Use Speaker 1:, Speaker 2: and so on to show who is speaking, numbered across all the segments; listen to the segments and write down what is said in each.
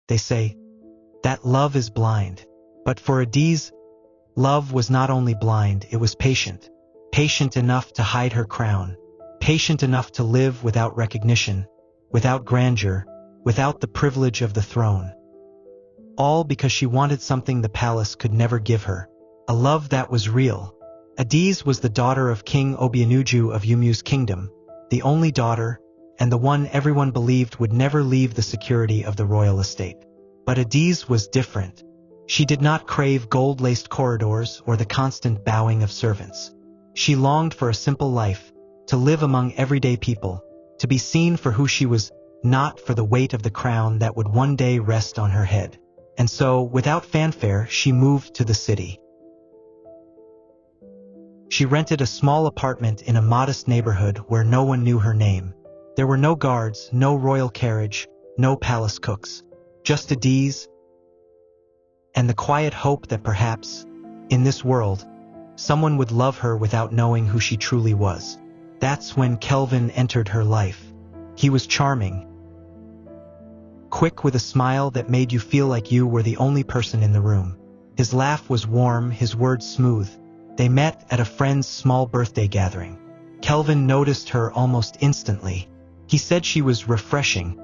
Speaker 1: they say that love is blind. But for Adaeze, love was not only blind, it was patient. Patient enough to hide her crown. Patient enough to live without recognition, without grandeur, without the privilege of the throne. All because she wanted something the palace could never give her. A love that was real. Adaeze was the daughter of King Obianuju of Umueze's kingdom, the only daughter, and the one everyone believed would never leave the security of the royal estate. But Adaeze was different. She did not crave gold-laced corridors or the constant bowing of servants. She longed for a simple life, to live among everyday people, to be seen for who she was, not for the weight of the crown that would one day rest on her head. And so, without fanfare, she moved to the city. She rented a small apartment in a modest neighborhood where no one knew her name. There were no guards, no royal carriage, no palace cooks. Just Adaeze, and the quiet hope that perhaps, in this world, someone would love her without knowing who she truly was. That's when Kelvin entered her life. He was charming, quick with a smile that made you feel like you were the only person in the room. His laugh was warm, his words smooth. They met at a friend's small birthday gathering. Kelvin noticed her almost instantly. He said she was refreshing,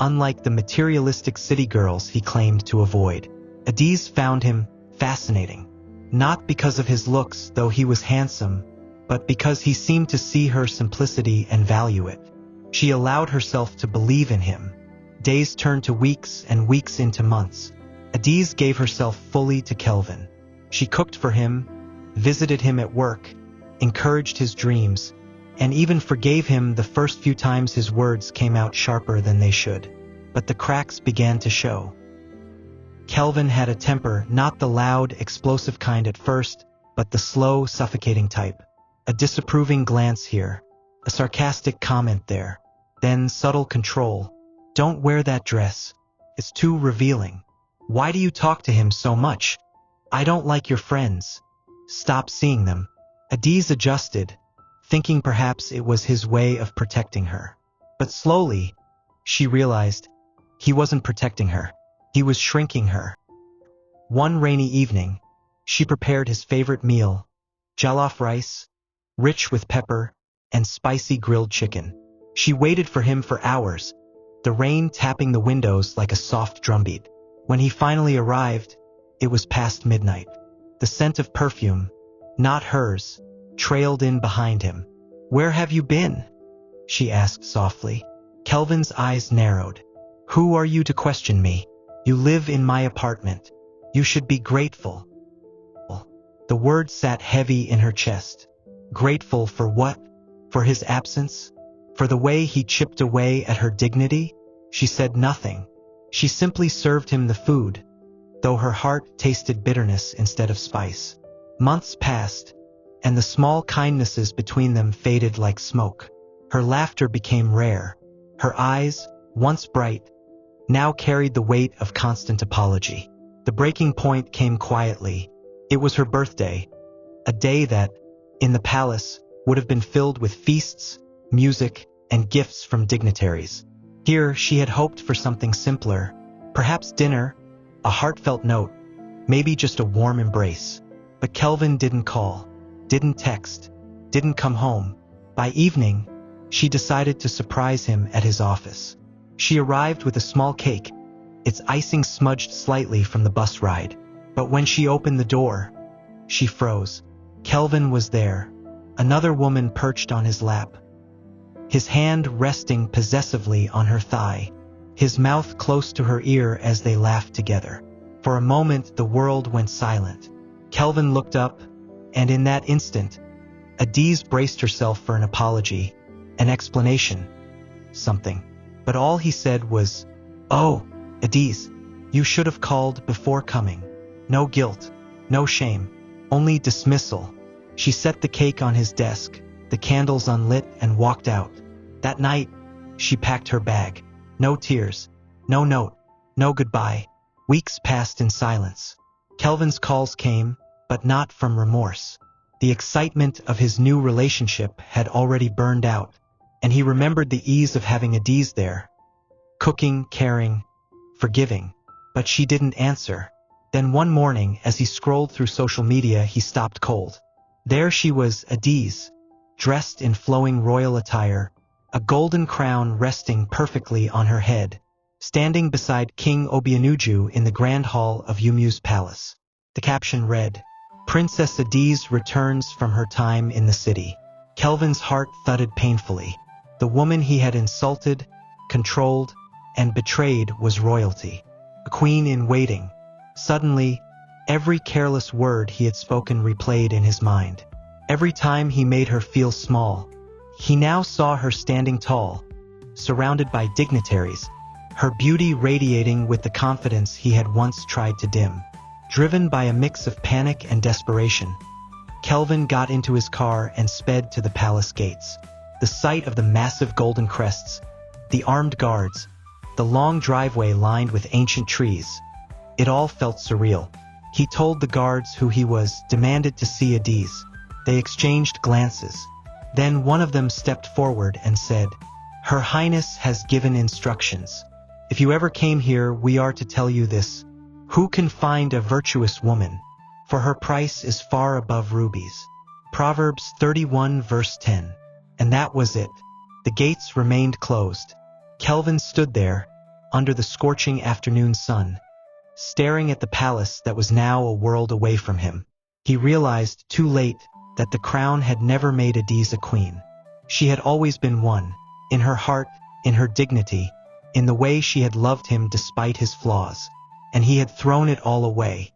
Speaker 1: unlike the materialistic city girls he claimed to avoid. Adaeze found him fascinating, not because of his looks, though he was handsome, but because he seemed to see her simplicity and value it. She allowed herself to believe in him. Days turned to weeks and weeks into months. Adaeze gave herself fully to Kelvin. She cooked for him, visited him at work, encouraged his dreams, and even forgave him the first few times his words came out sharper than they should. But the cracks began to show. Kelvin had a temper, not the loud, explosive kind at first, but the slow, suffocating type. A disapproving glance here, a sarcastic comment there, then subtle control. Don't wear that dress. It's too revealing. Why do you talk to him so much? I don't like your friends. Stop seeing them. Adaeze adjusted, thinking perhaps it was his way of protecting her. But slowly, she realized he wasn't protecting her. He was shrinking her. One rainy evening, she prepared his favorite meal, jollof rice, rich with pepper, and spicy grilled chicken. She waited for him for hours, the rain tapping the windows like a soft drumbeat. When he finally arrived, it was past midnight. The scent of perfume, not hers, trailed in behind him. "Where have you been?" she asked softly. Kelvin's eyes narrowed. "Who are you to question me? You live in my apartment. You should be grateful." The word sat heavy in her chest. Grateful for what? For his absence? For the way he chipped away at her dignity? She said nothing. She simply served him the food, though her heart tasted bitterness instead of spice. Months passed, and the small kindnesses between them faded like smoke. Her laughter became rare. Her eyes, once bright, now carried the weight of constant apology. The breaking point came quietly. It was her birthday, a day that, in the palace, would have been filled with feasts, music, and gifts from dignitaries. Here, she had hoped for something simpler, perhaps dinner, a heartfelt note, maybe just a warm embrace. But Kelvin didn't call, didn't text, didn't come home. By evening, she decided to surprise him at his office. She arrived with a small cake, its icing smudged slightly from the bus ride. But when she opened the door, she froze. Kelvin was there, another woman perched on his lap, his hand resting possessively on her thigh, his mouth close to her ear as they laughed together. For a moment, the world went silent. Kelvin looked up, and in that instant, Adaeze braced herself for an apology, an explanation, something. But all he said was, "Oh, Adaeze, you should have called before coming." No guilt, no shame, only dismissal. She set the cake on his desk, the candles unlit, and walked out. That night, she packed her bag. No tears, no note, no goodbye. Weeks passed in silence. Kelvin's calls came, but not from remorse. The excitement of his new relationship had already burned out, and he remembered the ease of having Adaeze there, cooking, caring, forgiving. but she didn't answer. Then one morning, as he scrolled through social media, he stopped cold. There she was, Adaeze, dressed in flowing royal attire, a golden crown resting perfectly on her head, standing beside King Obianuju in the grand hall of Umueze's palace. The caption read, "Princess Adaeze returns from her time in the city." Kelvin's heart thudded painfully. The woman he had insulted, controlled, and betrayed was royalty, a queen in waiting. Suddenly, every careless word he had spoken replayed in his mind. Every time he made her feel small, he now saw her standing tall, surrounded by dignitaries, her beauty radiating with the confidence he had once tried to dim. Driven by a mix of panic and desperation, Kelvin got into his car and sped to the palace gates. The sight of the massive golden crests, the armed guards, the long driveway lined with ancient trees, it all felt surreal. He told the guards who he was, demanded to see Adaeze. They exchanged glances. Then one of them stepped forward and said, "Her Highness has given instructions. If you ever came here, we are to tell you this. Who can find a virtuous woman? For her price is far above rubies." Proverbs 31 verse 10. And that was it. The gates remained closed. Kelvin stood there, under the scorching afternoon sun, staring at the palace that was now a world away from him. He realized, too late, that the crown had never made Adaeze a queen. She had always been one, in her heart, in her dignity, in the way she had loved him despite his flaws. And he had thrown it all away.